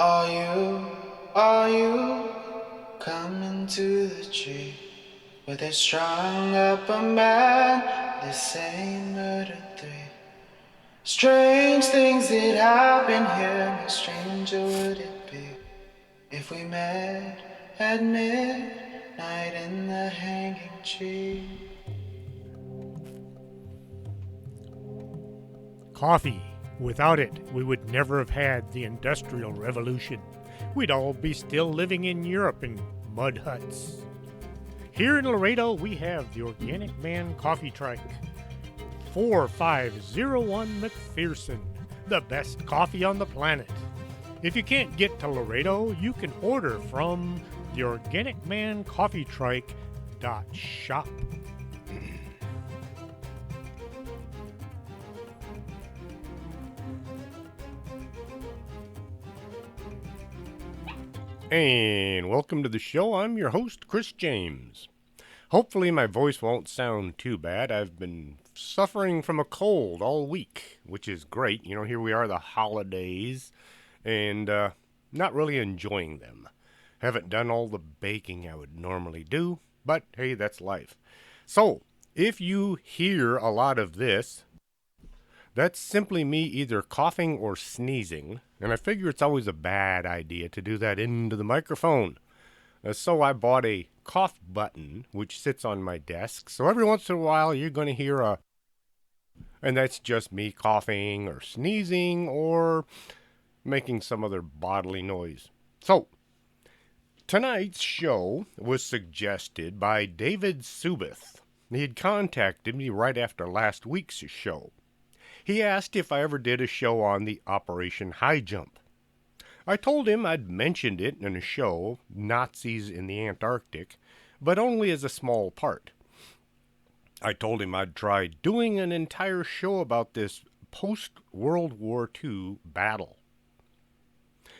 Are you coming to the tree where they strung up a man? They say murder three. Strange things that happen here. How stranger would it be if we met at midnight in the hanging tree? Coffee. Without it, we would never have had the Industrial Revolution. We'd all be still living in Europe in mud huts. Here in Laredo, we have the Organic Man Coffee Trike. 4501 McPherson, the best coffee on the planet. If you can't get to Laredo, you can order from the Organic Man Coffee Trike.shop. And welcome to the show. I'm your host, Chris James. Hopefully my voice won't sound too bad. I've been suffering from a cold all week, which is great. You know, here we are, the holidays, and not really enjoying them. Haven't done all the baking I would normally do, but hey, that's life. So, if you hear a lot of this, that's simply me either coughing or sneezing, and I figure it's always a bad idea to do that into the microphone. So I bought a cough button, which sits on my desk, so every once in a while you're going to hear and that's just me coughing or sneezing or making some other bodily noise. So, tonight's show was suggested by David Subith. He had contacted me right after last week's show. He asked if I ever did a show on the Operation High Jump. I told him I'd mentioned it in a show, Nazis in the Antarctic, but only as a small part. I told him I'd try doing an entire show about this post-World War II battle.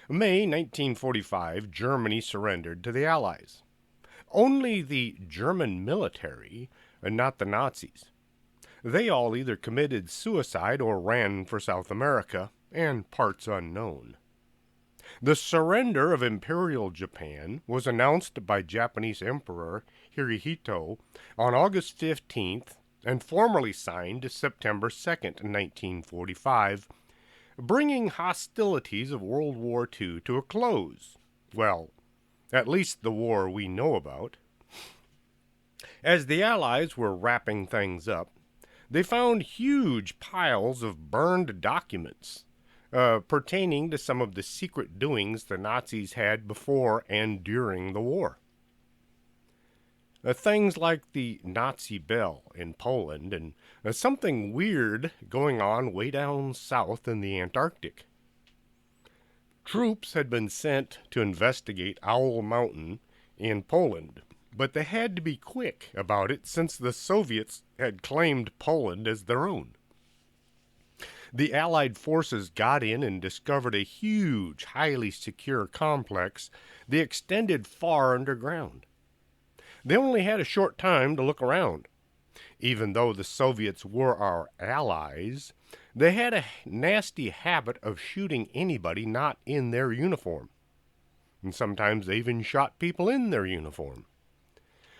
May 1945, Germany surrendered to the Allies. Only the German military, and not the Nazis. They all either committed suicide or ran for South America, and parts unknown. The surrender of Imperial Japan was announced by Japanese Emperor Hirohito on August 15th and formally signed September 2nd, 1945, bringing hostilities of World War II to a close. Well, at least the war we know about. As the Allies were wrapping things up, they found huge piles of burned documents pertaining to some of the secret doings the Nazis had before and during the war. Things like the Nazi bell in Poland and something weird going on way down south in the Antarctic. Troops had been sent to investigate Owl Mountain in Poland, but they had to be quick about it since the Soviets had claimed Poland as their own. The Allied forces got in and discovered a huge, highly secure complex that extended far underground. They only had a short time to look around. Even though the Soviets were our allies, they had a nasty habit of shooting anybody not in their uniform. And sometimes they even shot people in their uniform.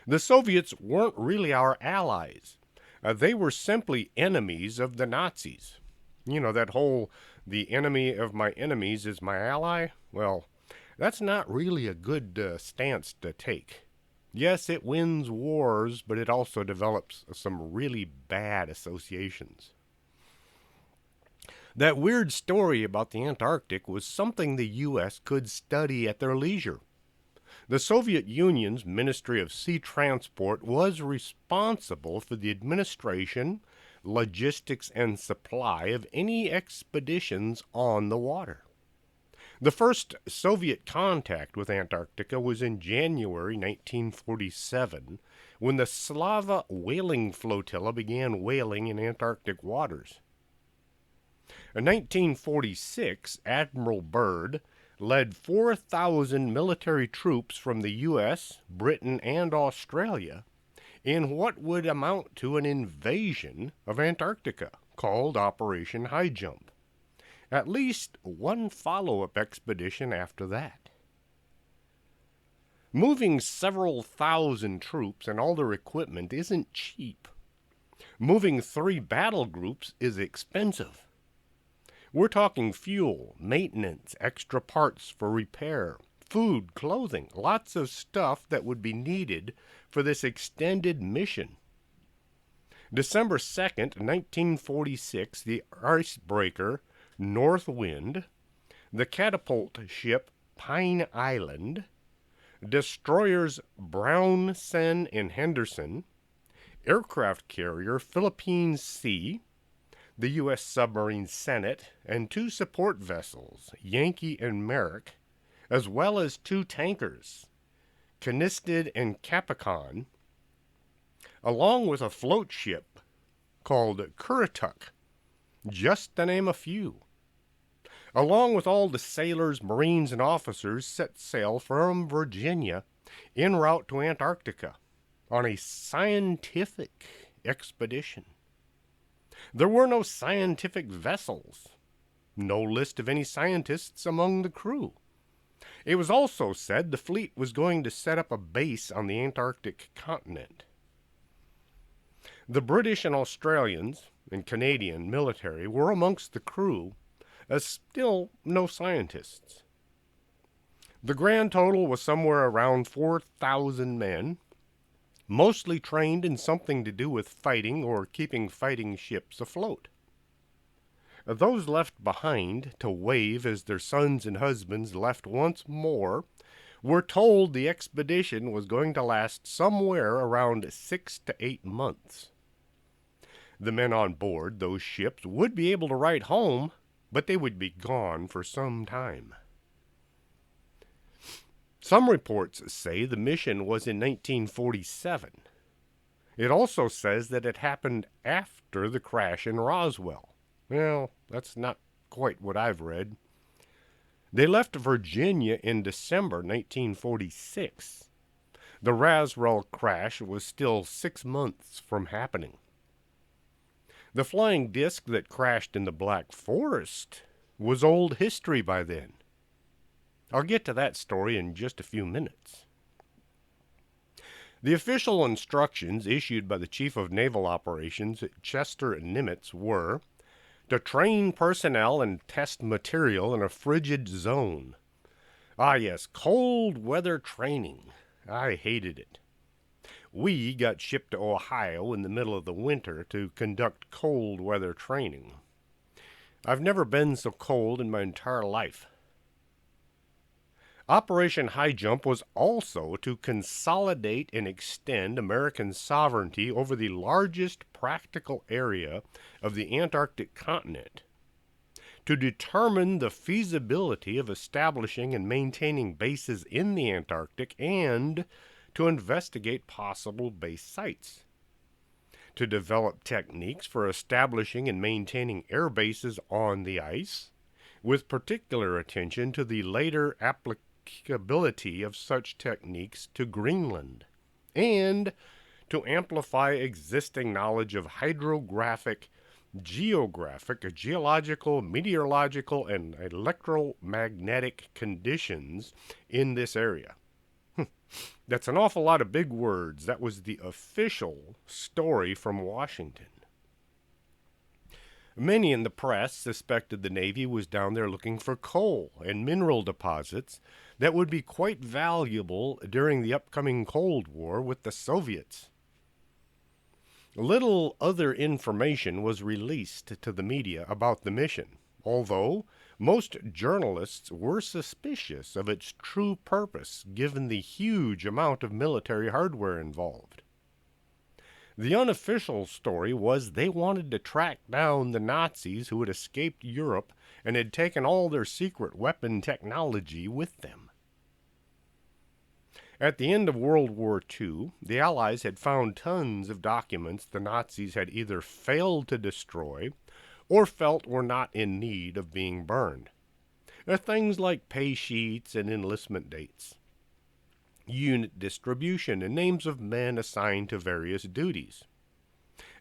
The Soviets weren't really our allies. They were simply enemies of the Nazis. You know, that whole, the enemy of my enemies is my ally? Well, that's not really a good stance to take. Yes, it wins wars, but it also develops some really bad associations. That weird story about the Antarctic was something the U.S. could study at their leisure. The Soviet Union's Ministry of Sea Transport was responsible for the administration, logistics, and supply of any expeditions on the water. The first Soviet contact with Antarctica was in January 1947, when the Slava whaling flotilla began whaling in Antarctic waters. In 1946, Admiral Byrd led 4,000 military troops from the U.S., Britain, and Australia in what would amount to an invasion of Antarctica, called Operation High Jump. at least one follow-up expedition after that. Moving several thousand troops and all their equipment isn't cheap. Moving 3 battle groups is expensive. We're talking fuel, maintenance, extra parts for repair, food, clothing, lots of stuff that would be needed for this extended mission. December 2nd, 1946, the icebreaker Northwind, the catapult ship Pine Island, destroyers Brownson and Henderson, aircraft carrier Philippine Sea, the U.S. submarine Senate, and 2 support vessels, Yankee and Merrick, as well as 2 tankers, Knisted and Capricorn, along with a float ship called Currituck, just to name a few. Along with all the sailors, marines, and officers set sail from Virginia en route to Antarctica on a scientific expedition. There were no scientific vessels, no list of any scientists among the crew. It was also said the fleet was going to set up a base on the Antarctic continent. The British and Australians and Canadian military were amongst the crew, as still no scientists. The grand total was somewhere around 4,000 men, mostly trained in something to do with fighting or keeping fighting ships afloat. Those left behind to wave as their sons and husbands left once more were told the expedition was going to last somewhere around 6 to 8 months. The men on board those ships would be able to write home, but they would be gone for some time. Some reports say the mission was in 1947. It also says that it happened after the crash in Roswell. Well, that's not quite what I've read. They left Virginia in December 1946. The Roswell crash was still 6 months from happening. The flying disc that crashed in the Black Forest was old history by then. I'll get to that story in just a few minutes. The official instructions issued by the Chief of Naval Operations at Chester Nimitz were to train personnel and test material in a frigid zone. Ah yes, cold weather training. I hated it. We got shipped to Ohio in the middle of the winter to conduct cold weather training. I've never been so cold in my entire life. Operation High Jump was also to consolidate and extend American sovereignty over the largest practical area of the Antarctic continent, to determine the feasibility of establishing and maintaining bases in the Antarctic, and to investigate possible base sites, to develop techniques for establishing and maintaining air bases on the ice, with particular attention to the later applicability of such techniques to Greenland, and to amplify existing knowledge of hydrographic, geographic, geological, meteorological, and electromagnetic conditions in this area. That's an awful lot of big words. That was the official story from Washington. Many in the press suspected the Navy was down there looking for coal and mineral deposits that would be quite valuable during the upcoming Cold War with the Soviets. Little other information was released to the media about the mission, although most journalists were suspicious of its true purpose given the huge amount of military hardware involved. The unofficial story was they wanted to track down the Nazis who had escaped Europe and had taken all their secret weapon technology with them. At the end of World War II, the Allies had found tons of documents the Nazis had either failed to destroy or felt were not in need of being burned. Things like pay sheets and enlistment dates, unit distribution, and names of men assigned to various duties.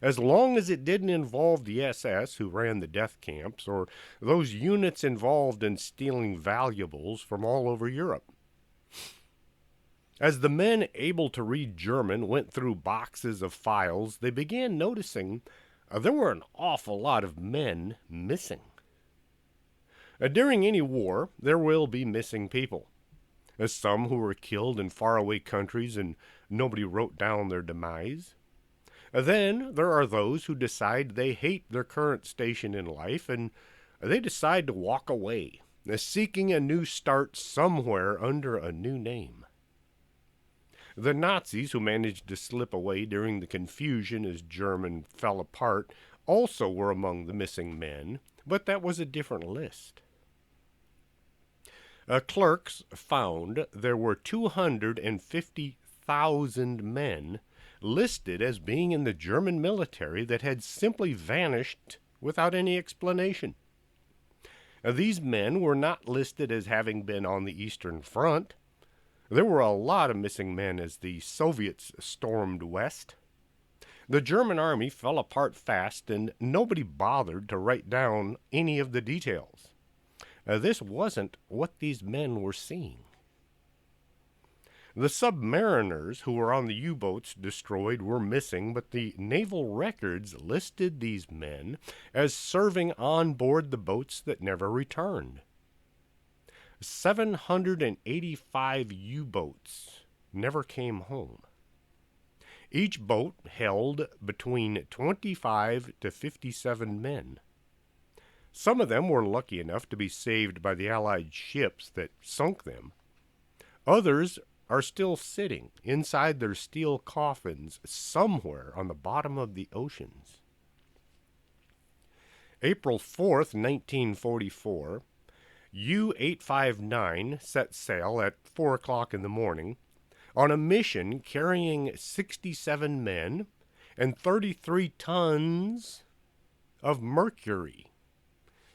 as long as it didn't involve the SS who ran the death camps or those units involved in stealing valuables from all over Europe. As the men able to read German went through boxes of files, they began noticing there were an awful lot of men missing. During any war, there will be missing people. Some who were killed in faraway countries and nobody wrote down their demise. Then there are those who decide they hate their current station in life and they decide to walk away, seeking a new start somewhere under a new name. The Nazis who managed to slip away during the confusion as Germany fell apart also were among the missing men, but that was a different list. Clerks found there were 250,000 men listed as being in the German military that had simply vanished without any explanation. These men were not listed as having been on the Eastern Front. There were a lot of missing men as the Soviets stormed west. The German army fell apart fast and nobody bothered to write down any of the details. This wasn't what these men were seeing. The submariners who were on the U-boats destroyed were missing, but the naval records listed these men as serving on board the boats that never returned. 785 U-boats never came home. Each boat held between 25 to 57 men. Some of them were lucky enough to be saved by the Allied ships that sunk them. Others are still sitting inside their steel coffins somewhere on the bottom of the oceans. April 4th, 1944, U-859 set sail at 4 o'clock in the morning on a mission carrying 67 men and 33 tons of mercury,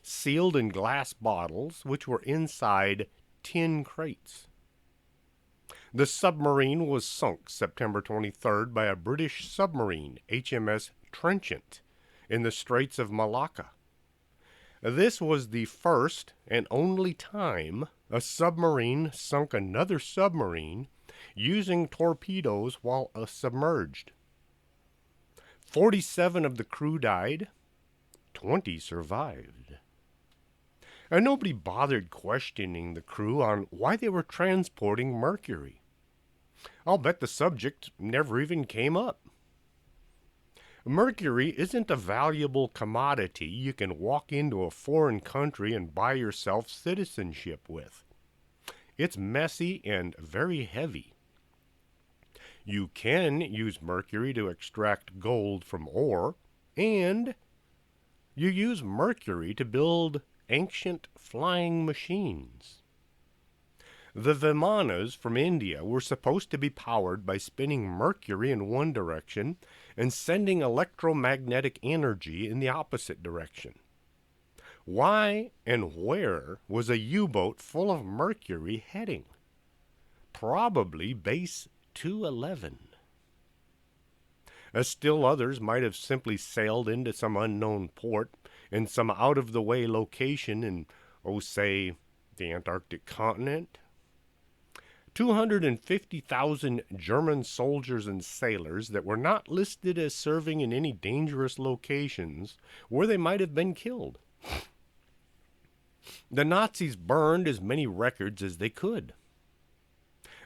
sealed in glass bottles which were inside tin crates. The submarine was sunk September 23rd by a British submarine, HMS Trenchant, in the Straits of Malacca. This was the first and only time a submarine sunk another submarine using torpedoes while submerged. 47 of the crew died, 20 survived. And nobody bothered questioning the crew on why they were transporting mercury. I'll bet the subject never even came up. Mercury isn't a valuable commodity you can walk into a foreign country and buy yourself citizenship with. It's messy and very heavy. You can use mercury to extract gold from ore, and you use mercury to build ancient flying machines. The Vimanas from India were supposed to be powered by spinning mercury in one direction and sending electromagnetic energy in the opposite direction. Why and where was a U-boat full of mercury heading? Probably Base 211. Still others might have simply sailed into some unknown port in some out-of-the-way location in, say, the Antarctic continent. 250,000 German soldiers and sailors that were not listed as serving in any dangerous locations where they might have been killed. The Nazis burned as many records as they could.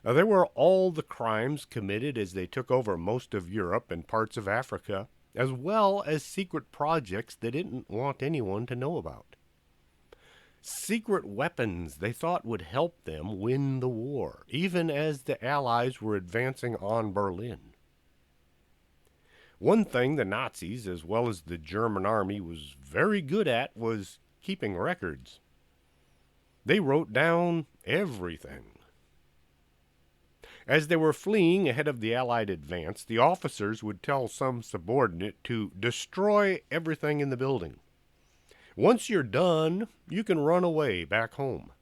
There were all the crimes committed as they took over most of Europe and parts of Africa, as well as secret projects they didn't want anyone to know about. Secret weapons they thought would help them win the war, even as the Allies were advancing on Berlin. One thing the Nazis, as well as the German army, was very good at was keeping records. They wrote down everything. As they were fleeing ahead of the Allied advance, the officers would tell some subordinate to destroy everything in the building. Once you're done, you can run away back home.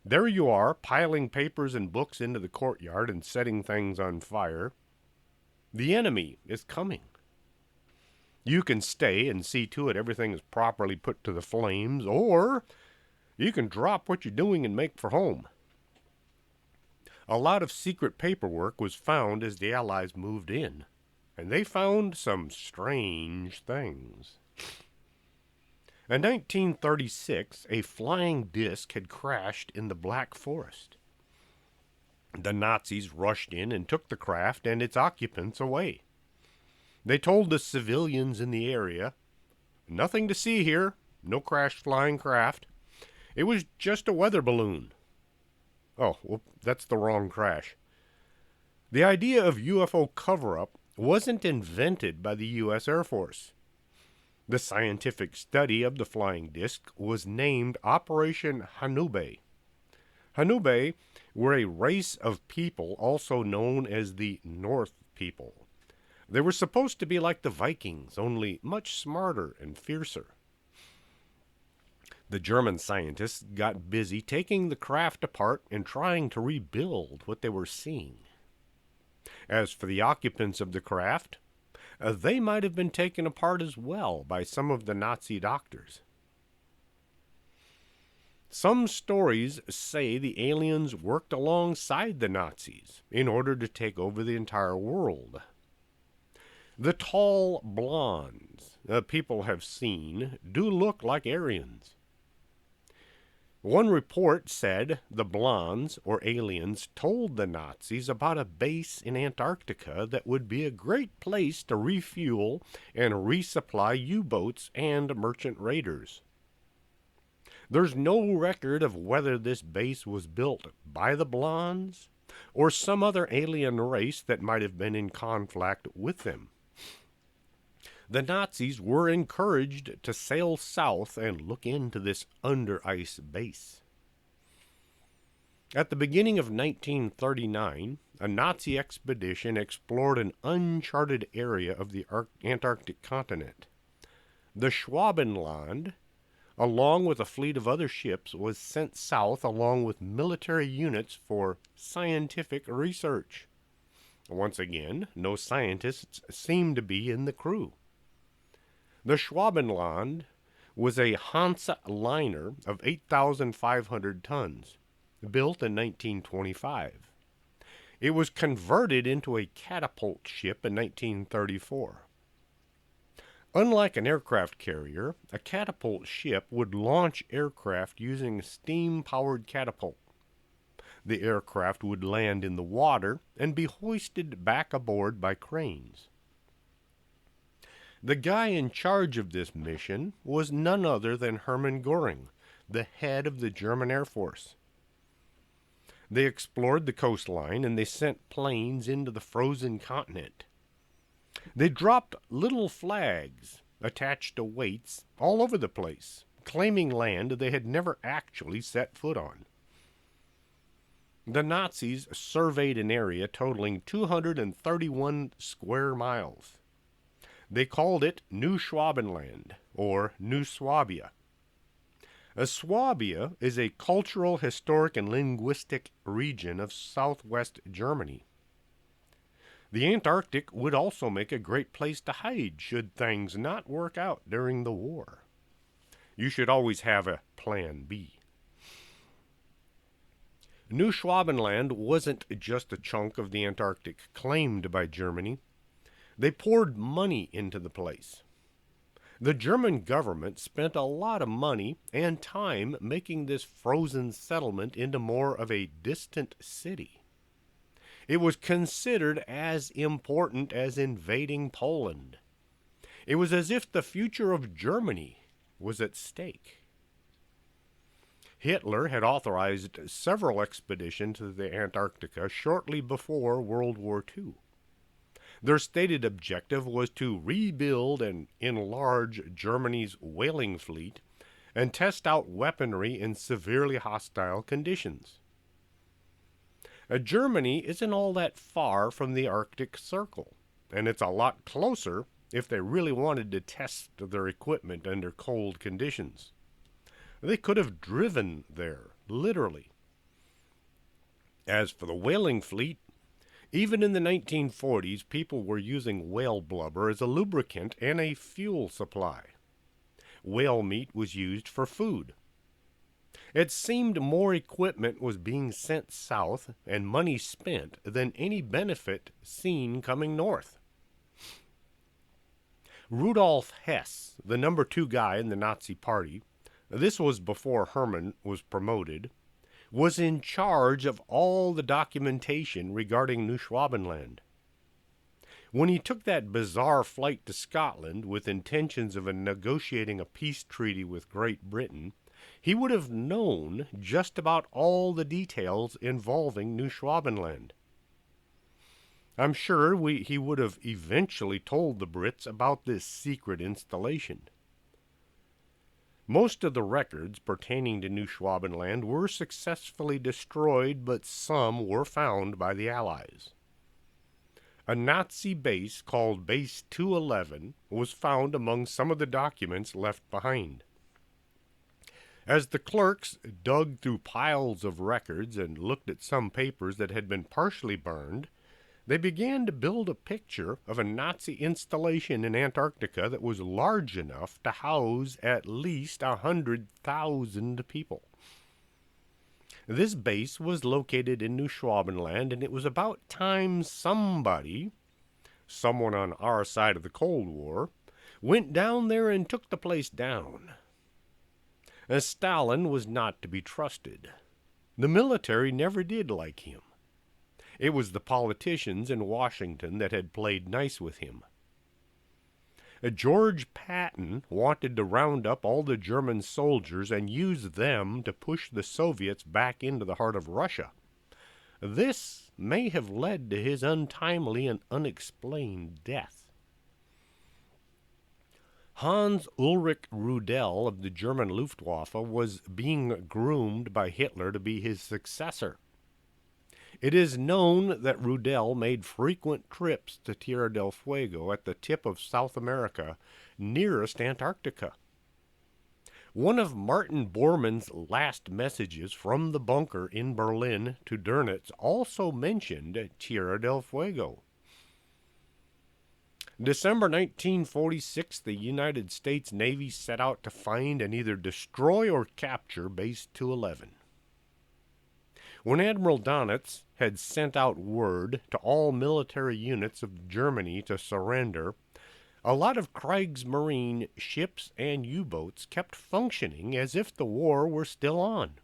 There you are, piling papers and books into the courtyard and setting things on fire. The enemy is coming. You can stay and see to it everything is properly put to the flames, or you can drop what you're doing and make for home. A lot of secret paperwork was found as the Allies moved in, and they found some strange things. In 1936, a flying disc had crashed in the Black Forest. The Nazis rushed in and took the craft and its occupants away. They told the civilians in the area, "Nothing to see here, no crashed flying craft. It was just a weather balloon." Oh, well, that's the wrong crash. The idea of UFO cover-up wasn't invented by the U.S. Air Force. The scientific study of the flying disc was named Operation Hanube. Hanube were a race of people also known as the North People. They were supposed to be like the Vikings, only much smarter and fiercer. The German scientists got busy taking the craft apart and trying to rebuild what they were seeing. As for the occupants of the craft, they might have been taken apart as well by some of the Nazi doctors. Some stories say the aliens worked alongside the Nazis in order to take over the entire world. The tall blondes people have seen do look like Aryans. One report said the blondes, or aliens, told the Nazis about a base in Antarctica that would be a great place to refuel and resupply U-boats and merchant raiders. There's no record of whether this base was built by the blondes or some other alien race that might have been in conflict with them. The Nazis were encouraged to sail south and look into this under-ice base. At the beginning of 1939, a Nazi expedition explored an uncharted area of the Antarctic continent. The Schwabenland, along with a fleet of other ships, was sent south along with military units for scientific research. Once again, no scientists seemed to be in the crew. The Schwabenland was a Hansa liner of 8,500 tons, built in 1925. It was converted into a catapult ship in 1934. Unlike an aircraft carrier, a catapult ship would launch aircraft using a steam-powered catapult. The aircraft would land in the water and be hoisted back aboard by cranes. The guy in charge of this mission was none other than Hermann Göring, the head of the German Air Force. They explored the coastline and they sent planes into the frozen continent. They dropped little flags attached to weights all over the place, claiming land they had never actually set foot on. The Nazis surveyed an area totaling 231 square miles. They called it New Schwabenland, or New Swabia. Swabia is a cultural, historic, and linguistic region of southwest Germany. The Antarctic would also make a great place to hide should things not work out during the war. You should always have a plan B. New Schwabenland wasn't just a chunk of the Antarctic claimed by Germany. They poured money into the place. The German government spent a lot of money and time making this frozen settlement into more of a distant city. It was considered as important as invading Poland. It was as if the future of Germany was at stake. Hitler had authorized several expeditions to the Antarctica shortly before World War II. Their stated objective was to rebuild and enlarge Germany's whaling fleet and test out weaponry in severely hostile conditions. Germany isn't all that far from the Arctic Circle, and it's a lot closer if they really wanted to test their equipment under cold conditions. They could have driven there, literally. As for the whaling fleet, Even in the 1940s, people were using whale blubber as a lubricant and a fuel supply. Whale meat was used for food. It seemed more equipment was being sent south and money spent than any benefit seen coming north. Rudolph Hess, the number 2 guy in the Nazi Party, this was before Hermann was promoted, was in charge of all the documentation regarding New Schwabenland. When he took that bizarre flight to Scotland with intentions of negotiating a peace treaty with Great Britain, he would have known just about all the details involving New Schwabenland. I'm sure he would have eventually told the Brits about this secret installation. Most of the records pertaining to New Schwabenland were successfully destroyed, but some were found by the Allies. A Nazi base called Base 211 was found among some of the documents left behind. As the clerks dug through piles of records and looked at some papers that had been partially burned, they began to build a picture of a Nazi installation in Antarctica that was large enough to house at least 100,000 people. This base was located in New Schwabenland, and it was about time someone on our side of the Cold War, went down there and took the place down. As Stalin was not to be trusted. The military never did like him. It was the politicians in Washington that had played nice with him. George Patton wanted to round up all the German soldiers and use them to push the Soviets back into the heart of Russia. This may have led to his untimely and unexplained death. Hans Ulrich Rudel of the German Luftwaffe was being groomed by Hitler to be his successor. It is known that Rudel made frequent trips to Tierra del Fuego at the tip of South America, nearest Antarctica. One of Martin Bormann's last messages from the bunker in Berlin to Dönitz also mentioned Tierra del Fuego. December 1946, the United States Navy set out to find and either destroy or capture Base 211. When Admiral Dönitz had sent out word to all military units of Germany to surrender, a lot of Kriegsmarine ships and U-boats kept functioning as if the war were still on.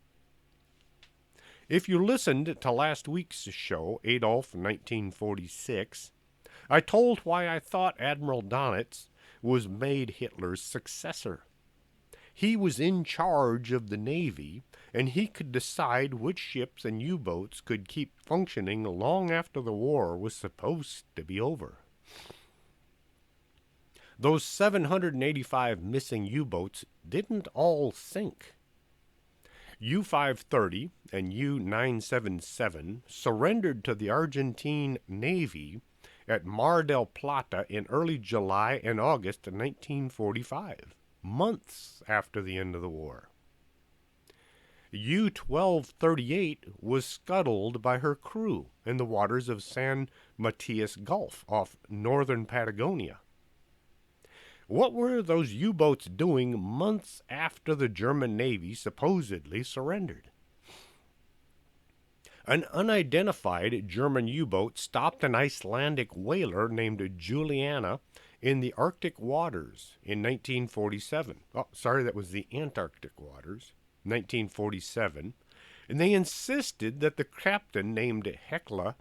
If you listened to last week's show, Adolf 1946, I told why I thought Admiral Dönitz was made Hitler's successor. He was in charge of the Navy, and he could decide which ships and U-boats could keep functioning long after the war was supposed to be over. Those 785 missing U-boats didn't all sink. U-530 and U-977 surrendered to the Argentine Navy at Mar del Plata in early July and August of 1945. Months after the end of the war. U-1238 was scuttled by her crew in the waters of San Matias Gulf off northern Patagonia. What were those U-boats doing months after the German Navy supposedly surrendered? An unidentified German U-boat stopped an Icelandic whaler named Juliana in the Arctic waters in 1947. Oh, sorry, that was the Antarctic waters, 1947. And they insisted that the captain named Hekla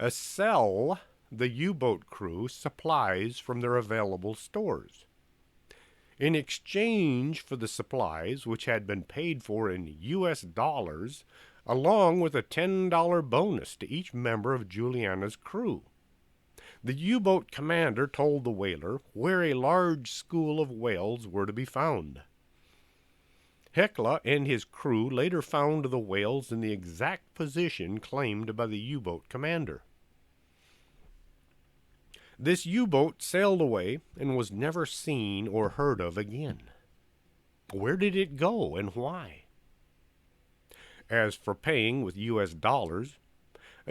sell the U-boat crew supplies from their available stores. In exchange for the supplies, which had been paid for in U.S. dollars, along with a $10 bonus to each member of Juliana's crew. The U-boat commander told the whaler where a large school of whales were to be found. Hekla and his crew later found the whales in the exact position claimed by the U-boat commander. This U-boat sailed away and was never seen or heard of again. Where did it go and why? As for paying with U.S. dollars,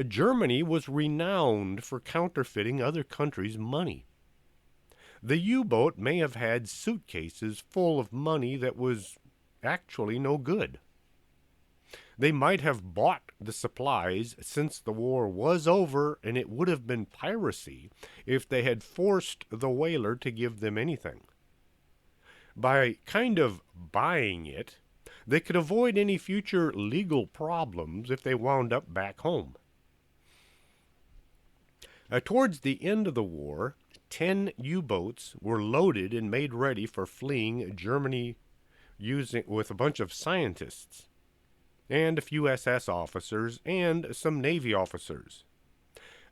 Germany was renowned for counterfeiting other countries' money. The U-boat may have had suitcases full of money that was actually no good. They might have bought the supplies since the war was over, and it would have been piracy if they had forced the whaler to give them anything. By kind of buying it, they could avoid any future legal problems if they wound up back home. Towards the end of the war, 10 U-boats were loaded and made ready for fleeing Germany with a bunch of scientists and a few SS officers and some Navy officers.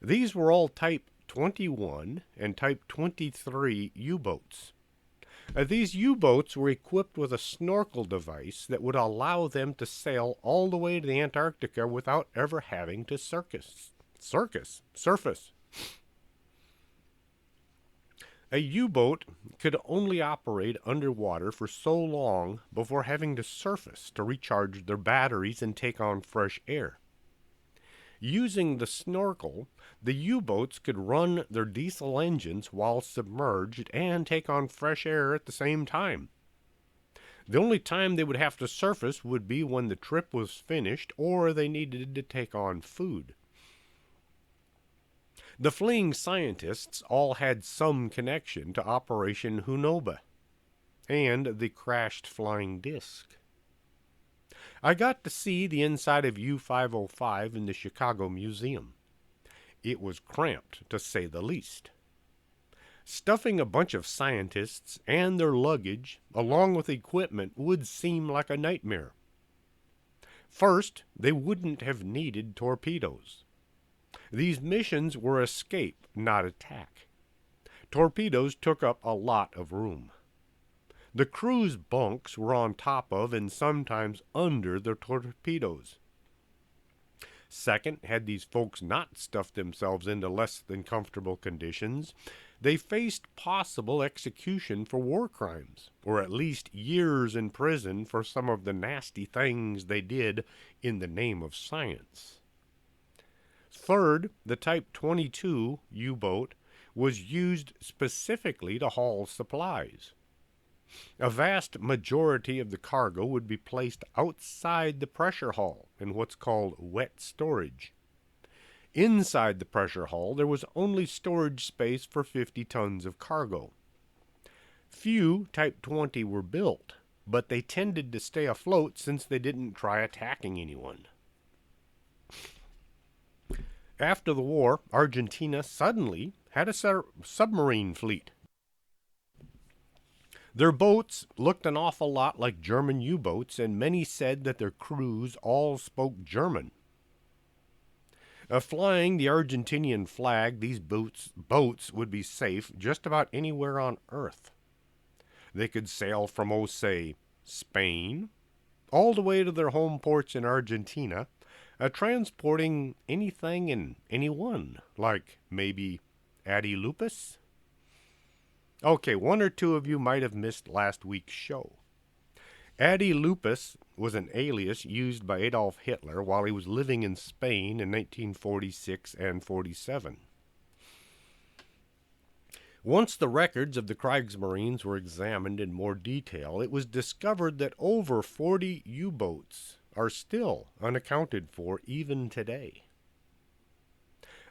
These were all Type 21 and Type 23 U-boats. These U-boats were equipped with a snorkel device that would allow them to sail all the way to the Antarctica without ever having to surface. A U-boat could only operate underwater for so long before having to surface to recharge their batteries and take on fresh air. Using the snorkel, the U-boats could run their diesel engines while submerged and take on fresh air at the same time. The only time they would have to surface would be when the trip was finished or they needed to take on food. The fleeing scientists all had some connection to Operation Hanube and the crashed flying disc. I got to see the inside of U-505 in the Chicago Museum. It was cramped, to say the least. Stuffing a bunch of scientists and their luggage, along with equipment, would seem like a nightmare. First, they wouldn't have needed torpedoes. These missions were escape, not attack. Torpedoes took up a lot of room. The crew's bunks were on top of and sometimes under the torpedoes. Second, had these folks not stuffed themselves into less than comfortable conditions, they faced possible execution for war crimes, or at least years in prison for some of the nasty things they did in the name of science. Third, the Type 22 U-boat was used specifically to haul supplies. A vast majority of the cargo would be placed outside the pressure hull in what's called wet storage. Inside the pressure hull, there was only storage space for 50 tons of cargo. Few Type 20 were built, but they tended to stay afloat since they didn't try attacking anyone. After the war, Argentina suddenly had a submarine fleet. Their boats looked an awful lot like German U-boats, and many said that their crews all spoke German. Flying the Argentinian flag, these boats would be safe just about anywhere on Earth. They could sail from, say, Spain, all the way to their home ports in Argentina, transporting anything and anyone, like maybe Addie Lupus. Okay, one or two of you might have missed last week's show. Addie Lupus was an alias used by Adolf Hitler while he was living in Spain in 1946 and 47. Once the records of the Kriegsmarines were examined in more detail, it was discovered that over 40 U-boats are still unaccounted for even today.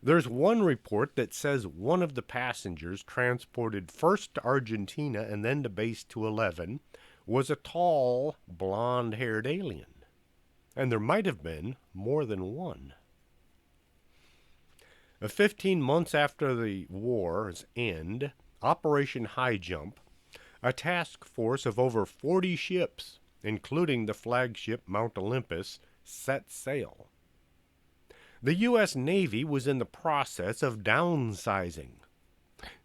There's one report that says one of the passengers transported first to Argentina and then to Base 211 was a tall, blonde-haired alien. And there might have been more than one. 15 months after the war's end, Operation High Jump, a task force of over 40 ships, including the flagship Mount Olympus, set sail. The U.S. Navy was in the process of downsizing.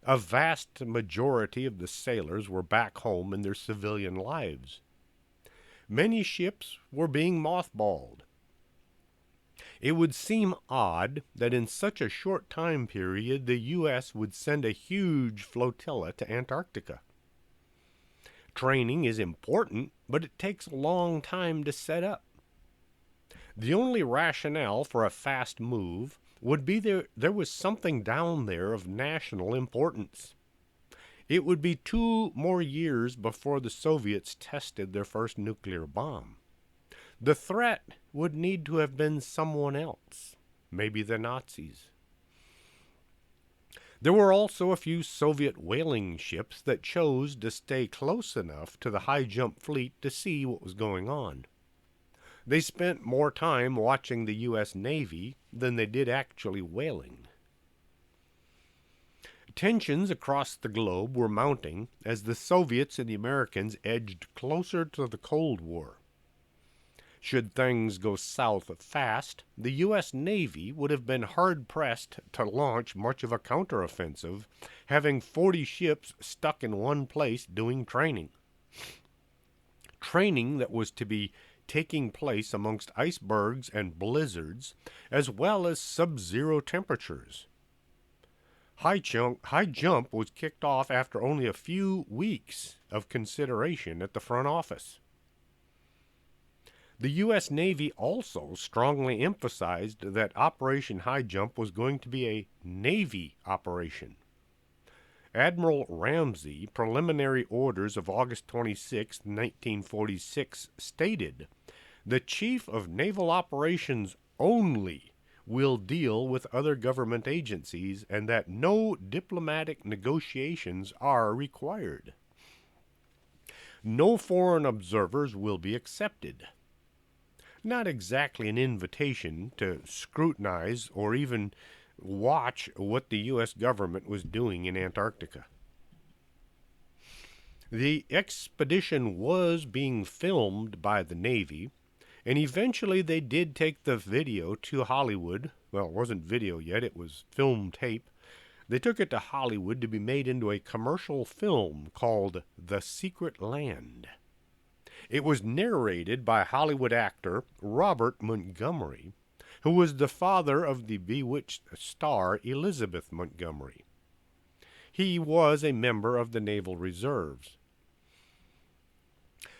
A vast majority of the sailors were back home in their civilian lives. Many ships were being mothballed. It would seem odd that in such a short time period the U.S. would send a huge flotilla to Antarctica. Training is important, but it takes a long time to set up. The only rationale for a fast move would be there was something down there of national importance. It would be 2 more years before the Soviets tested their first nuclear bomb. The threat would need to have been someone else, maybe the Nazis. There were also a few Soviet whaling ships that chose to stay close enough to the high jump fleet to see what was going on. They spent more time watching the U.S. Navy than they did actually whaling. Tensions across the globe were mounting as the Soviets and the Americans edged closer to the Cold War. Should things go south fast, the U.S. Navy would have been hard-pressed to launch much of a counteroffensive, having 40 ships stuck in one place doing training. Training that was to be taking place amongst icebergs and blizzards, as well as sub-zero temperatures. High jump was kicked off after only a few weeks of consideration at the front office. The U.S. Navy also strongly emphasized that Operation High Jump was going to be a Navy operation. Admiral Ramsey preliminary orders of August 26, 1946 stated, "The Chief of Naval Operations only will deal with other government agencies and that no diplomatic negotiations are required. No foreign observers will be accepted." Not exactly an invitation to scrutinize or even watch what the U.S. government was doing in Antarctica. The expedition was being filmed by the Navy, and eventually they did take the video to Hollywood. Well, it wasn't video yet, it was film tape. They took it to Hollywood to be made into a commercial film called The Secret Land. It was narrated by Hollywood actor Robert Montgomery, who was the father of the bewitched star Elizabeth Montgomery. He was a member of the Naval Reserves.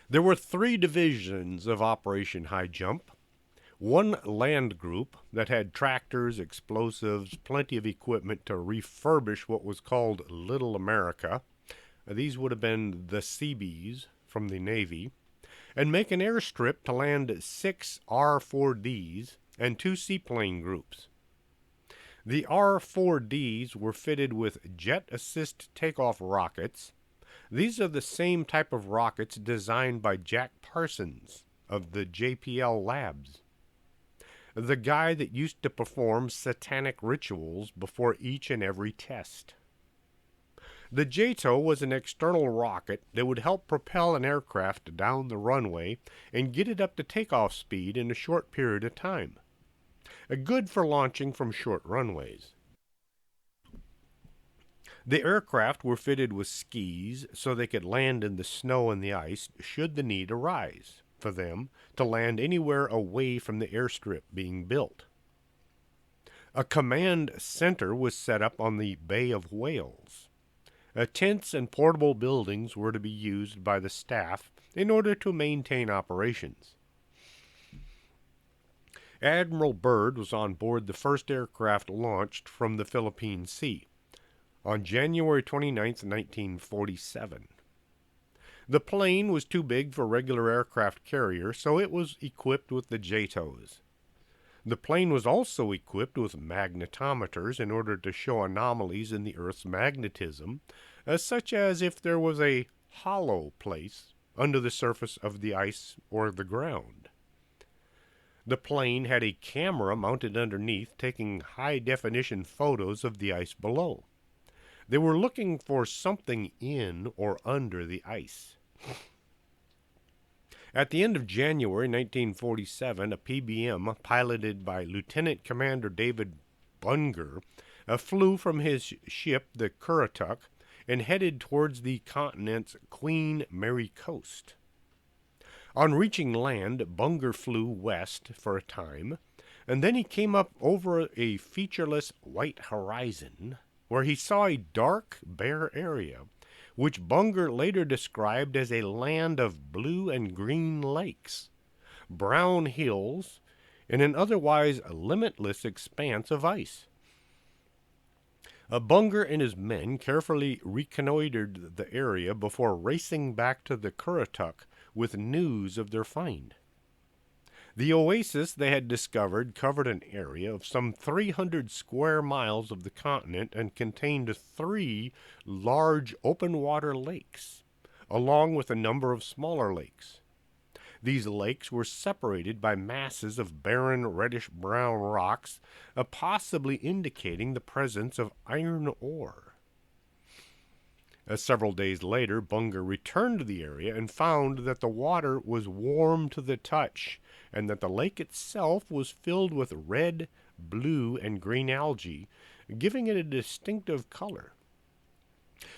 There were 3 divisions of Operation High Jump. One land group that had tractors, explosives, plenty of equipment to refurbish what was called Little America. These would have been the Seabees from the Navy, and make an airstrip to land 6 R-4Ds and 2 seaplane groups. The R-4Ds were fitted with jet assist takeoff rockets. These are the same type of rockets designed by Jack Parsons of the JPL Labs, the guy that used to perform satanic rituals before each and every test. The JATO was an external rocket that would help propel an aircraft down the runway and get it up to takeoff speed in a short period of time. Good for launching from short runways. The aircraft were fitted with skis so they could land in the snow and the ice should the need arise for them to land anywhere away from the airstrip being built. A command center was set up on the Bay of Whales. Tents and portable buildings were to be used by the staff in order to maintain operations. Admiral Byrd was on board the first aircraft launched from the Philippine Sea on January 29, 1947. The plane was too big for regular aircraft carrier, so it was equipped with the JATOs. The plane was also equipped with magnetometers in order to show anomalies in the Earth's magnetism, such as if there was a hollow place under the surface of the ice or the ground. The plane had a camera mounted underneath taking high-definition photos of the ice below. They were looking for something in or under the ice. At the end of January 1947, a PBM piloted by Lieutenant Commander David Bunger flew from his ship, the Currituck, and headed towards the continent's Queen Mary Coast. On reaching land, Bunger flew west for a time, and then he came up over a featureless white horizon, where he saw a dark, bare area, which Bunger later described as a land of blue and green lakes, brown hills, in an otherwise limitless expanse of ice. Bunger and his men carefully reconnoitered the area before racing back to the Currituck with news of their find. The oasis they had discovered covered an area of some 300 square miles of the continent and contained 3 large open-water lakes, along with a number of smaller lakes. These lakes were separated by masses of barren reddish-brown rocks, possibly indicating the presence of iron ore. Several days later, Bunger returned to the area and found that the water was warm to the touch, and that the lake itself was filled with red, blue, and green algae, giving it a distinctive color.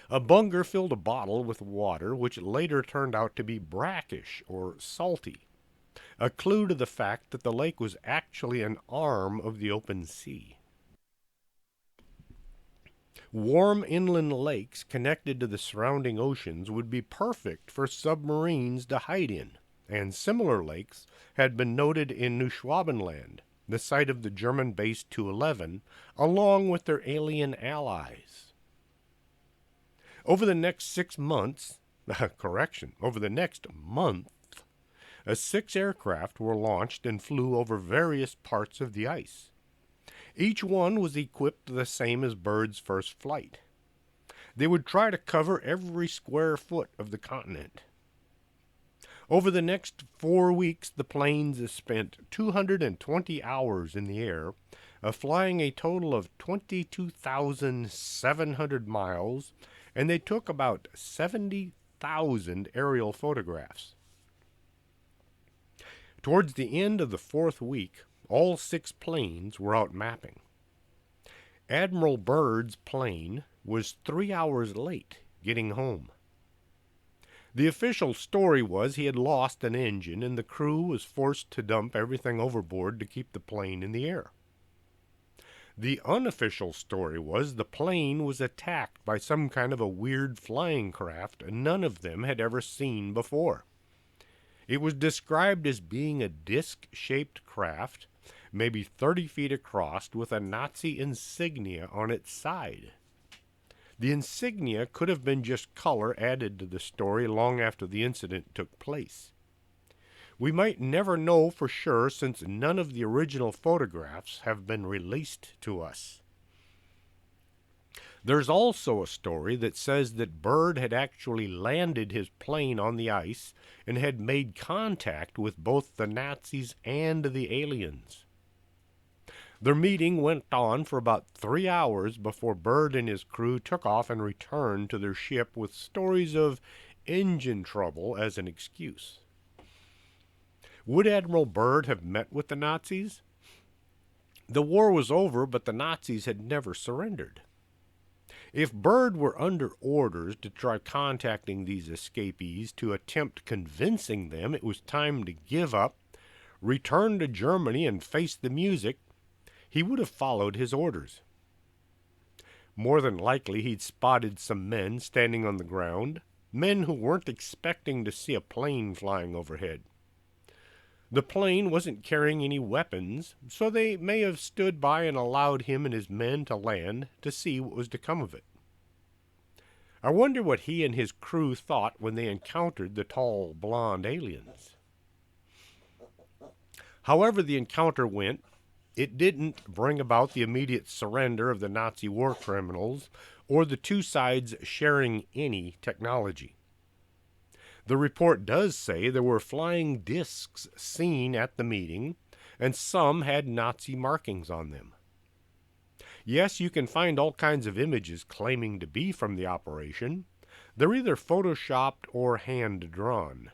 Bunger filled a bottle with water, which later turned out to be brackish or salty, a clue to the fact that the lake was actually an arm of the open sea. Warm inland lakes connected to the surrounding oceans would be perfect for submarines to hide in, and similar lakes had been noted in New Schwabenland, the site of the German base 211, along with their alien allies. Over the next 6 months, over the next month, 6 aircraft were launched and flew over various parts of the ice. Each one was equipped the same as Byrd's first flight. They would try to cover every square foot of the continent. Over the next 4 weeks, the planes spent 220 hours in the air, flying a total of 22,700 miles, and they took about 70,000 aerial photographs. Towards the end of the 4th week, all 6 planes were out mapping. Admiral Byrd's plane was 3 hours late getting home. The official story was he had lost an engine and the crew was forced to dump everything overboard to keep the plane in the air. The unofficial story was the plane was attacked by some kind of a weird flying craft none of them had ever seen before. It was described as being a disc-shaped craft, maybe 30 feet across, with a Nazi insignia on its side. The insignia could have been just color added to the story long after the incident took place. We might never know for sure since none of the original photographs have been released to us. There's also a story that says that Byrd had actually landed his plane on the ice and had made contact with both the Nazis and the aliens. Their meeting went on for about 3 hours before Byrd and his crew took off and returned to their ship with stories of engine trouble as an excuse. Would Admiral Byrd have met with the Nazis? The war was over, but the Nazis had never surrendered. If Byrd were under orders to try contacting these escapees to attempt convincing them it was time to give up, return to Germany and face the music, he would have followed his orders. More than likely he'd spotted some men standing on the ground, men who weren't expecting to see a plane flying overhead. The plane wasn't carrying any weapons, so they may have stood by and allowed him and his men to land to see what was to come of it. I wonder what he and his crew thought when they encountered the tall, blonde aliens. However the encounter went, it didn't bring about the immediate surrender of the Nazi war criminals or the two sides sharing any technology. The report does say there were flying discs seen at the meeting, and some had Nazi markings on them. Yes, you can find all kinds of images claiming to be from the operation. They're either photoshopped or hand-drawn.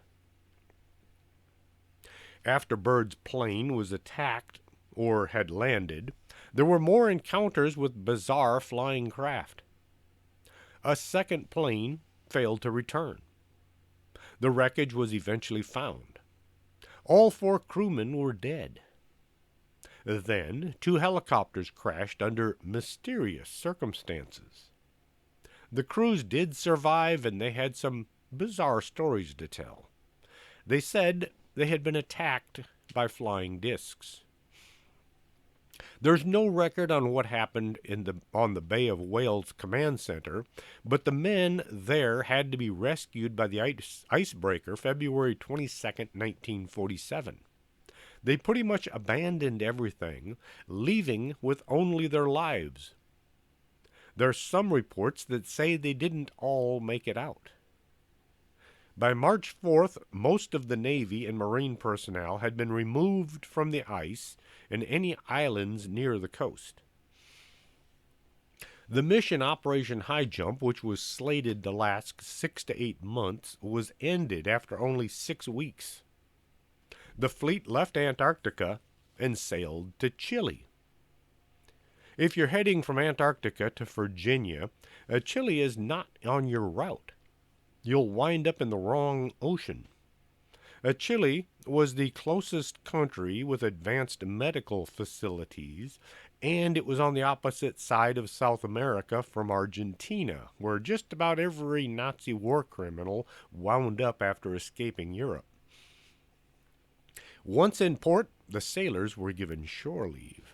After Byrd's plane was attacked or had landed, there were more encounters with bizarre flying craft. A second plane failed to return. The wreckage was eventually found. All 4 crewmen were dead. Then 2 helicopters crashed under mysterious circumstances. The crews did survive, and they had some bizarre stories to tell. They said they had been attacked by flying discs. There's no record on what happened on the Bay of Whales command center, but the men there had to be rescued by the icebreaker February 22nd, 1947. They pretty much abandoned everything, leaving with only their lives. There's some reports that say they didn't all make it out. By March 4th, most of the Navy and Marine personnel had been removed from the ice and any islands near the coast. The mission Operation High Jump, which was slated to last 6 to 8 months, was ended after only 6 weeks. The fleet left Antarctica and sailed to Chile. If you're heading from Antarctica to Virginia, Chile is not on your route. You'll wind up in the wrong ocean. Chile was the closest country with advanced medical facilities, and it was on the opposite side of South America from Argentina, where just about every Nazi war criminal wound up after escaping Europe. Once in port, the sailors were given shore leave.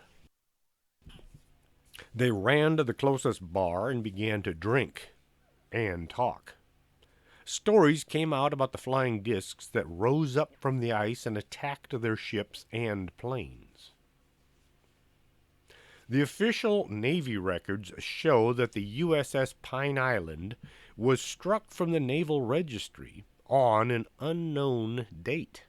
They ran to the closest bar and began to drink and talk. Stories came out about the flying discs that rose up from the ice and attacked their ships and planes. The official Navy records show that the USS Pine Island was struck from the Naval Registry on an unknown date.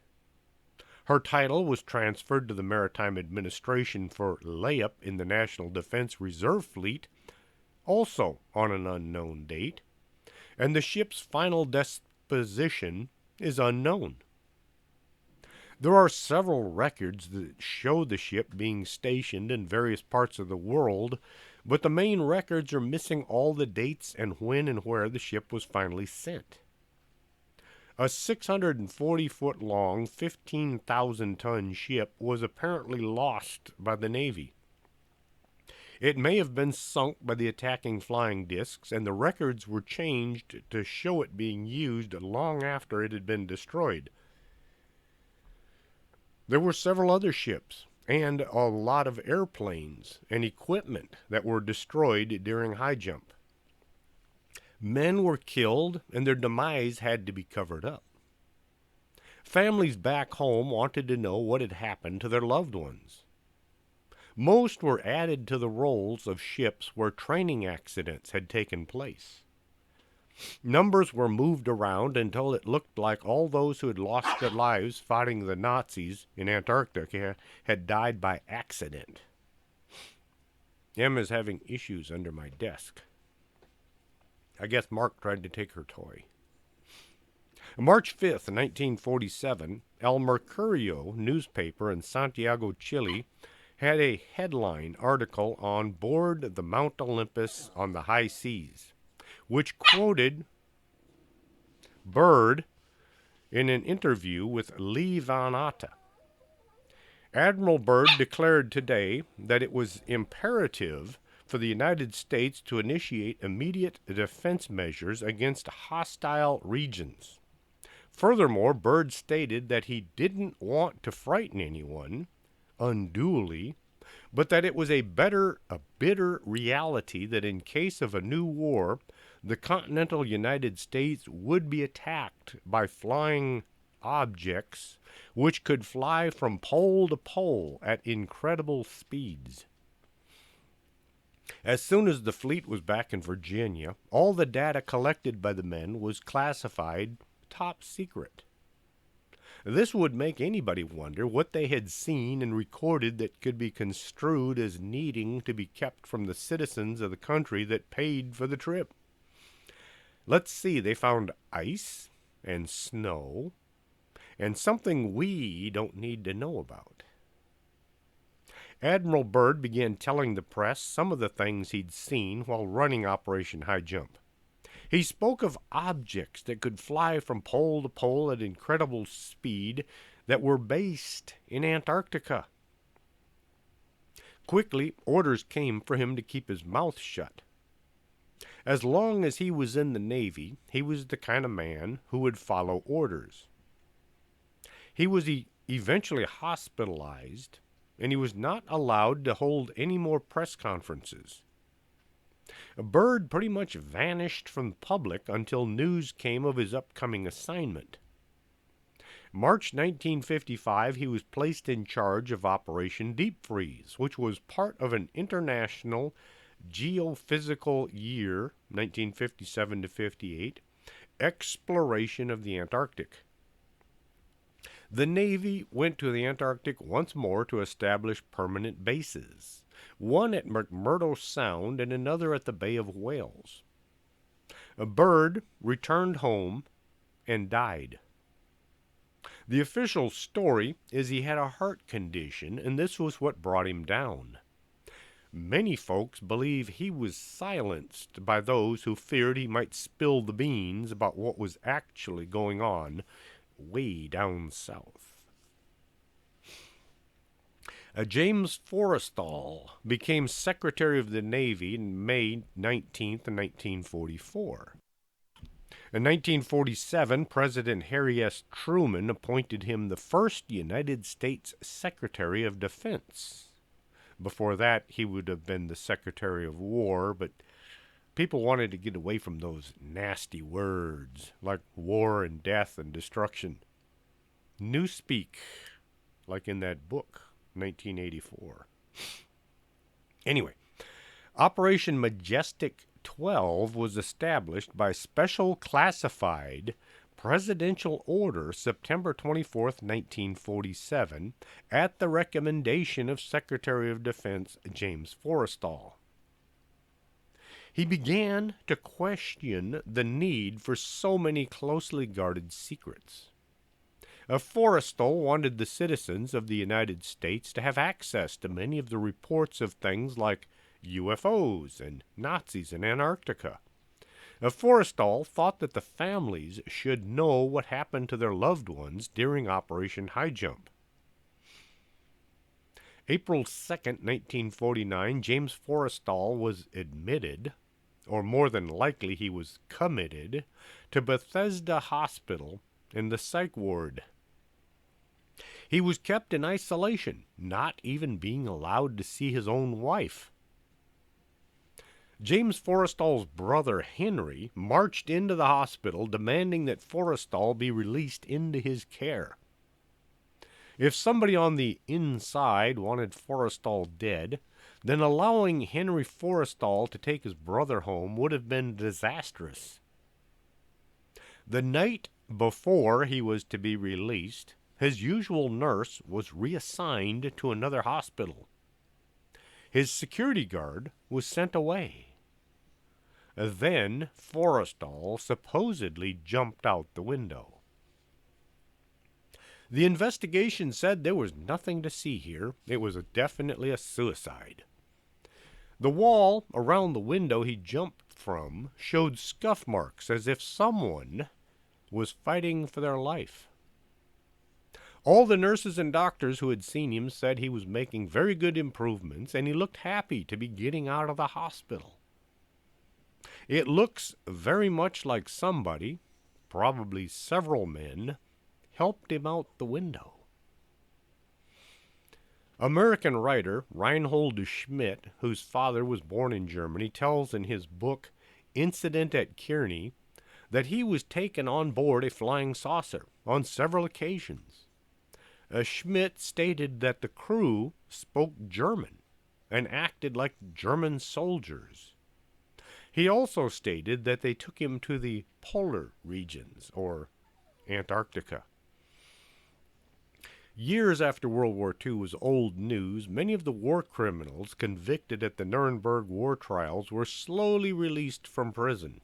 Her title was transferred to the Maritime Administration for layup in the National Defense Reserve Fleet, also on an unknown date, and the ship's final disposition is unknown. There are several records that show the ship being stationed in various parts of the world, but the main records are missing all the dates and when and where the ship was finally sent. A 640-foot-long, 15,000-ton ship was apparently lost by the Navy. It may have been sunk by the attacking flying discs, and the records were changed to show it being used long after it had been destroyed. There were several other ships and a lot of airplanes and equipment that were destroyed during High Jump. Men were killed, and their demise had to be covered up. Families back home wanted to know what had happened to their loved ones. Most were added to the rolls of ships where training accidents had taken place. Numbers were moved around until it looked like all those who had lost their lives fighting the Nazis in Antarctica had died by accident. Emma's having issues under my desk. I guess Mark tried to take her toy. March 5th, 1947, El Mercurio newspaper in Santiago, Chile, had a headline article on board the Mount Olympus on the high seas, which quoted Byrd in an interview with Lee Van Atta. Admiral Byrd declared today that it was imperative for the United States to initiate immediate defense measures against hostile regions. Furthermore, Byrd stated that he didn't want to frighten anyone unduly, but that it was a bitter reality that in case of a new war, the continental United States would be attacked by flying objects which could fly from pole to pole at incredible speeds. As soon as the fleet was back in Virginia, all the data collected by the men was classified top secret. This would make anybody wonder what they had seen and recorded that could be construed as needing to be kept from the citizens of the country that paid for the trip. Let's see, they found ice and snow and something we don't need to know about. Admiral Byrd began telling the press some of the things he'd seen while running Operation High Jump. He spoke of objects that could fly from pole to pole at incredible speed that were based in Antarctica. Quickly, orders came for him to keep his mouth shut. As long as he was in the Navy, he was the kind of man who would follow orders. He was eventually hospitalized and he was not allowed to hold any more press conferences. Byrd pretty much vanished from the public until news came of his upcoming assignment. March 1955, he was placed in charge of Operation Deep Freeze, which was part of an international geophysical year, 1957 to 58, exploration of the Antarctic. The Navy went to the Antarctic once more to establish permanent bases, one at McMurdo Sound and another at the Bay of Whales. Byrd returned home and died. The official story is he had a heart condition, and this was what brought him down. Many folks believe he was silenced by those who feared he might spill the beans about what was actually going on way down south. James Forrestal became Secretary of the Navy on May 19, 1944. In 1947, President Harry S. Truman appointed him the first United States Secretary of Defense. Before that, he would have been the Secretary of War, but people wanted to get away from those nasty words, like war and death and destruction. Newspeak, like in that book, 1984. Anyway, Operation Majestic 12 was established by Special Classified Presidential Order September 24, 1947, at the recommendation of Secretary of Defense James Forrestal. He began to question the need for so many closely guarded secrets. Forrestal wanted the citizens of the United States to have access to many of the reports of things like UFOs and Nazis in Antarctica. Forrestal thought that the families should know what happened to their loved ones during Operation High Jump. April 2, 1949, James Forrestal was admitted, or more than likely he was committed, to Bethesda Hospital in the psych ward. He was kept in isolation, not even being allowed to see his own wife. James Forrestal's brother Henry marched into the hospital demanding that Forrestal be released into his care. If somebody on the inside wanted Forrestal dead, then allowing Henry Forrestal to take his brother home would have been disastrous. The night before he was to be released, his usual nurse was reassigned to another hospital. His security guard was sent away. Then Forrestal supposedly jumped out the window. The investigation said there was nothing to see here. It was definitely a suicide. The wall around the window he jumped from showed scuff marks as if someone was fighting for their life. All the nurses and doctors who had seen him said he was making very good improvements, and he looked happy to be getting out of the hospital. It looks very much like somebody, probably several men, helped him out the window. American writer Reinhold Schmidt, whose father was born in Germany, tells in his book Incident at Kearney that he was taken on board a flying saucer on several occasions. Schmidt stated that the crew spoke German and acted like German soldiers. He also stated that they took him to the polar regions, or Antarctica. Years after World War II was old news, many of the war criminals convicted at the Nuremberg war trials were slowly released from prison.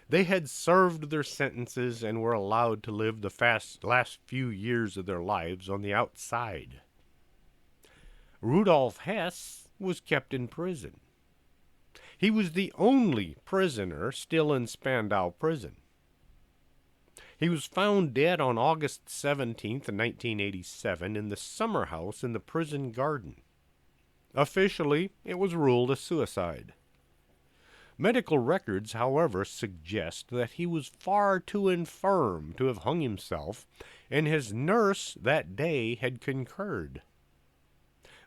They had served their sentences and were allowed to live the last few years of their lives on the outside. Rudolph Hess was kept in prison. He was the only prisoner still in Spandau prison. He was found dead on August 17th, 1987, in the summer house in the prison garden. Officially, it was ruled a suicide. Medical records, however, suggest that he was far too infirm to have hung himself, and his nurse that day had concurred.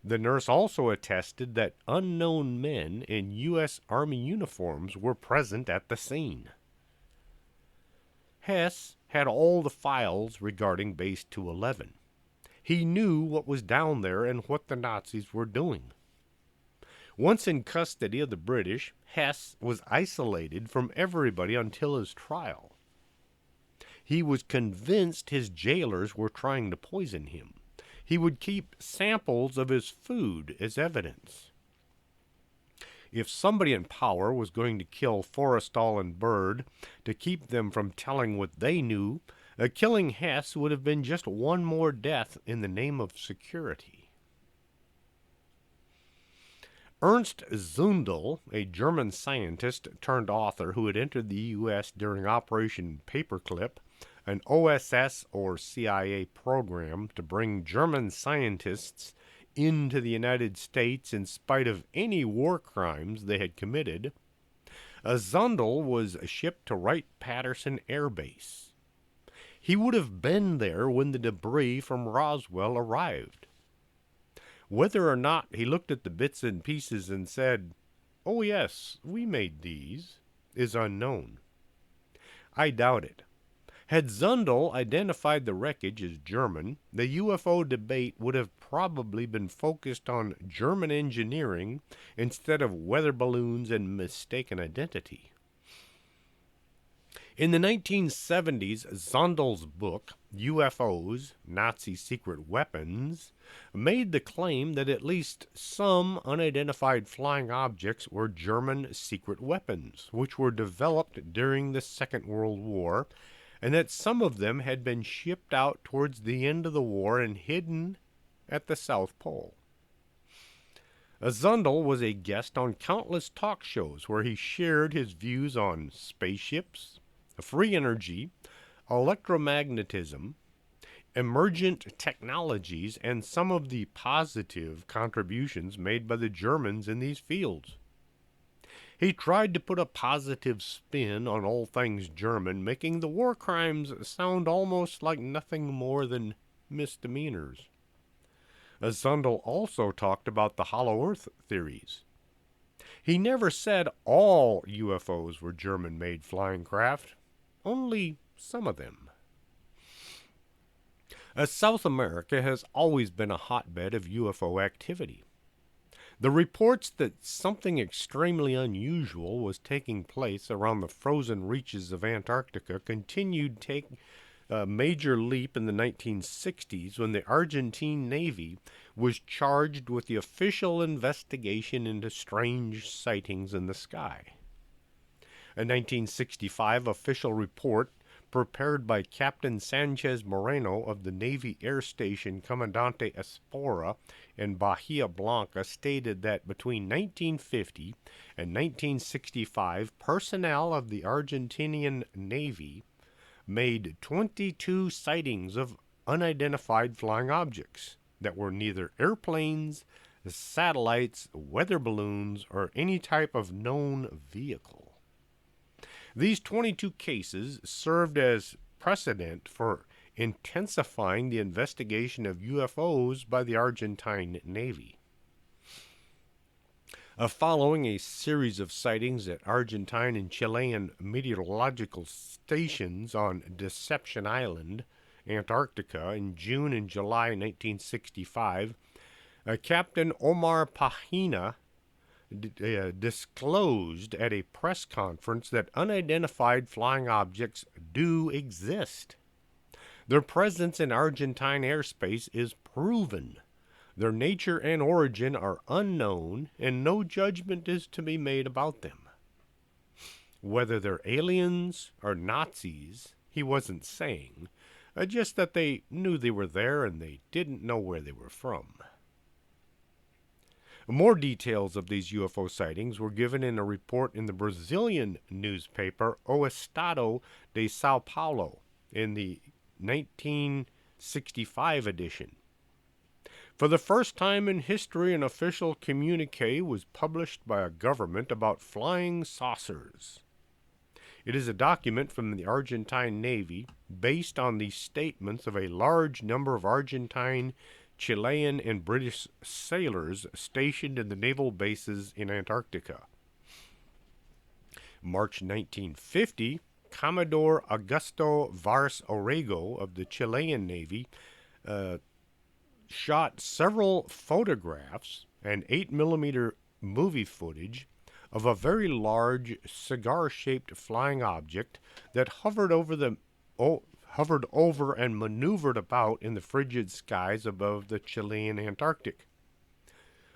The nurse also attested that unknown men in U.S. Army uniforms were present at the scene. Hess had all the files regarding Base 211. He knew what was down there and what the Nazis were doing. Once in custody of the British, Hess was isolated from everybody until his trial. He was convinced his jailers were trying to poison him. He would keep samples of his food as evidence. If somebody in power was going to kill Forrestal and Byrd to keep them from telling what they knew, killing Hess would have been just one more death in the name of security. Ernst Zundel, a German scientist turned author who had entered the U.S. during Operation Paperclip, an OSS or CIA program to bring German scientists into the United States in spite of any war crimes they had committed, Zundel was shipped to Wright-Patterson Air Base. He would have been there when the debris from Roswell arrived. Whether or not he looked at the bits and pieces and said, "Oh yes, we made these," is unknown. I doubt it. Had Zundel identified the wreckage as German, the UFO debate would have probably been focused on German engineering instead of weather balloons and mistaken identity. In the 1970s, Zundel's book, UFOs, Nazi Secret Weapons, made the claim that at least some unidentified flying objects were German secret weapons, which were developed during the Second World War, and that some of them had been shipped out towards the end of the war and hidden at the South Pole. Zundel was a guest on countless talk shows where he shared his views on spaceships, free energy, electromagnetism, emergent technologies, and some of the positive contributions made by the Germans in these fields. He tried to put a positive spin on all things German, making the war crimes sound almost like nothing more than misdemeanors. Zundel also talked about the Hollow Earth theories. He never said all UFOs were German-made flying craft, only some of them. South America has always been a hotbed of UFO activity. The reports that something extremely unusual was taking place around the frozen reaches of Antarctica continued to take a major leap in the 1960s when the Argentine Navy was charged with the official investigation into strange sightings in the sky. A 1965 official report prepared by Captain Sanchez Moreno of the Navy Air Station Comandante Espora in Bahia Blanca stated that between 1950 and 1965, personnel of the Argentinian Navy made 22 sightings of unidentified flying objects that were neither airplanes, satellites, weather balloons, or any type of known vehicle. These 22 cases served as precedent for intensifying the investigation of UFOs by the Argentine Navy. Following a series of sightings at Argentine and Chilean meteorological stations on Deception Island, Antarctica, in June and July 1965, Captain Omar Pahina disclosed at a press conference that unidentified flying objects do exist. Their presence in Argentine airspace is proven. Their nature and origin are unknown, and no judgment is to be made about them. Whether they're aliens or Nazis, he wasn't saying, just that they knew they were there and they didn't know where they were from. More details of these UFO sightings were given in a report in the Brazilian newspaper O Estado de São Paulo in the 1965 edition. For the first time in history, an official communique was published by a government about flying saucers. It is a document from the Argentine Navy based on the statements of a large number of Argentine Chilean and British sailors stationed in the naval bases in Antarctica. March 1950, Commodore Augusto Vars Orrego of the Chilean Navy shot several photographs and 8mm movie footage of a very large cigar-shaped flying object that hovered over and maneuvered about in the frigid skies above the Chilean Antarctic.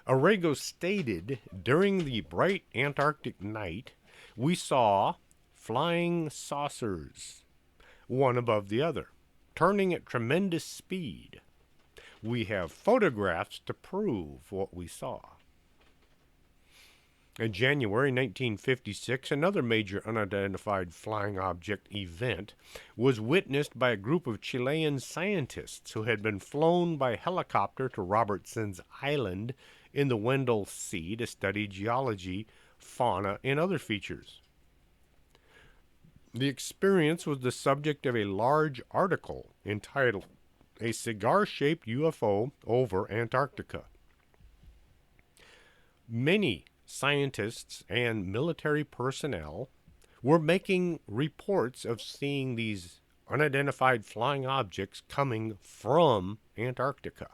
Orrego stated, during the bright Antarctic night, we saw flying saucers, one above the other, turning at tremendous speed. We have photographs to prove what we saw. In January 1956, another major unidentified flying object event was witnessed by a group of Chilean scientists who had been flown by helicopter to Robertson's Island in the Weddell Sea to study geology, fauna, and other features. The experience was the subject of a large article entitled "A Cigar-Shaped UFO Over Antarctica." Many scientists and military personnel were making reports of seeing these unidentified flying objects coming from Antarctica.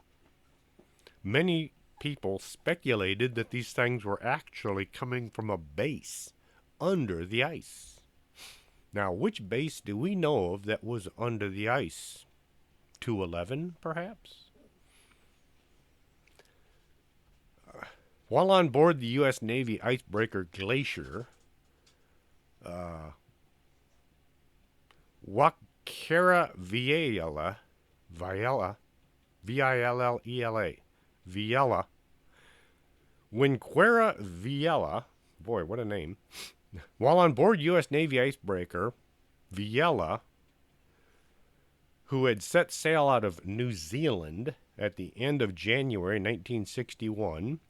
Many people speculated that these things were actually coming from a base under the ice. Now, which base do we know of that was under the ice? 211, perhaps? While on board the U.S. Navy icebreaker Glacier, Vilela, V-I-L-L-E-L-A, Vilela, Winquera Vilela, boy, what a name. While on board U.S. Navy icebreaker Vilela, who had set sail out of New Zealand at the end of January 1961,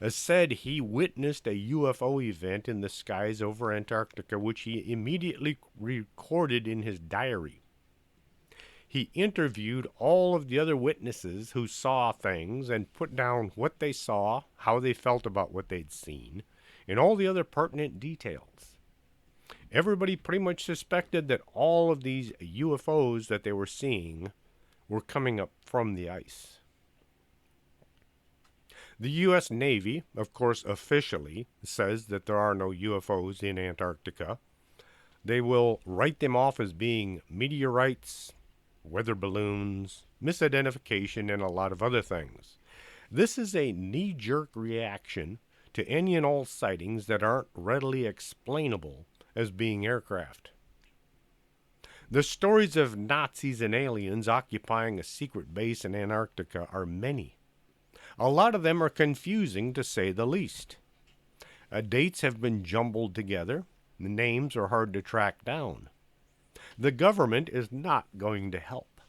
said he witnessed a UFO event in the skies over Antarctica, which he immediately recorded in his diary. He interviewed all of the other witnesses who saw things and put down what they saw, how they felt about what they'd seen, and all the other pertinent details. Everybody pretty much suspected that all of these UFOs that they were seeing were coming up from the ice. The U.S. Navy, of course, officially says that there are no UFOs in Antarctica. They will write them off as being meteorites, weather balloons, misidentification, and a lot of other things. This is a knee-jerk reaction to any and all sightings that aren't readily explainable as being aircraft. The stories of Nazis and aliens occupying a secret base in Antarctica are many. A lot of them are confusing, to say the least. Dates have been jumbled together. The names are hard to track down. The government is not going to help.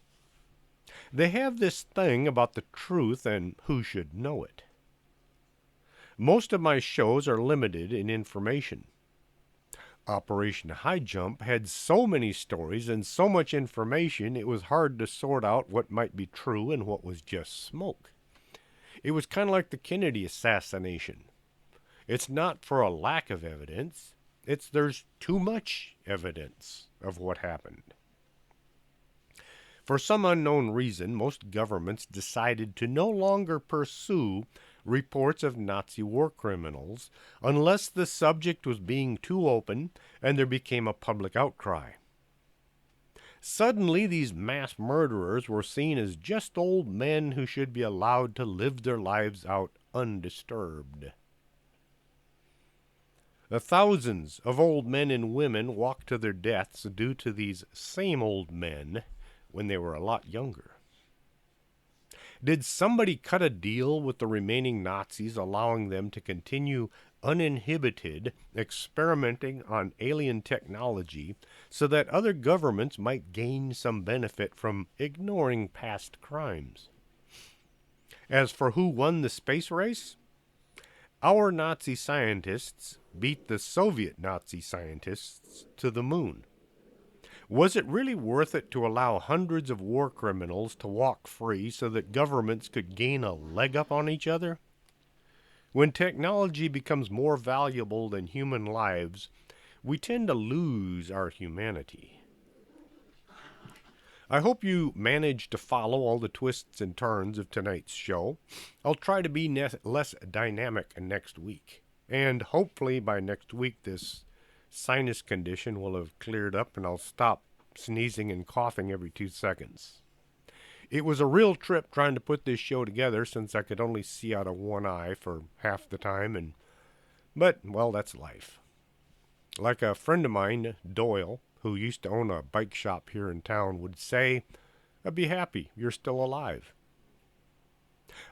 They have this thing about the truth and who should know it. Most of my shows are limited in information. Operation High Jump had so many stories and so much information it was hard to sort out what might be true and what was just smoke. It was kind of like the Kennedy assassination. It's not for a lack of evidence. There's too much evidence of what happened. For some unknown reason, most governments decided to no longer pursue reports of Nazi war criminals unless the subject was being too open and there became a public outcry. Suddenly, these mass murderers were seen as just old men who should be allowed to live their lives out undisturbed. The thousands of old men and women walked to their deaths due to these same old men when they were a lot younger. Did somebody cut a deal with the remaining Nazis, allowing them to continue uninhibited experimenting on alien technology so that other governments might gain some benefit from ignoring past crimes? As for who won the space race, our Nazi scientists beat the Soviet Nazi scientists to the moon. Was it really worth it to allow hundreds of war criminals to walk free so that governments could gain a leg up on each other? When technology becomes more valuable than human lives, we tend to lose our humanity. I hope you managed to follow all the twists and turns of tonight's show. I'll try to be less dynamic next week. And hopefully by next week this sinus condition will have cleared up and I'll stop sneezing and coughing every 2 seconds. It was a real trip trying to put this show together since I could only see out of one eye for half the time, but, well, that's life. Like a friend of mine, Doyle, who used to own a bike shop here in town, would say, be happy you're still alive.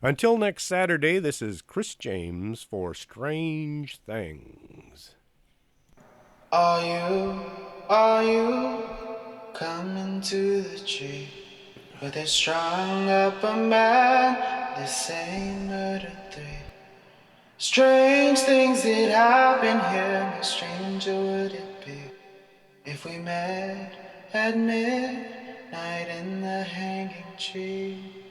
Until next Saturday, this is Chris James for Strange Things. Are you coming to the tree where they strung up a man? They say murder 3. Strange things that happen here, no stranger would it be if we met at midnight in the hanging tree.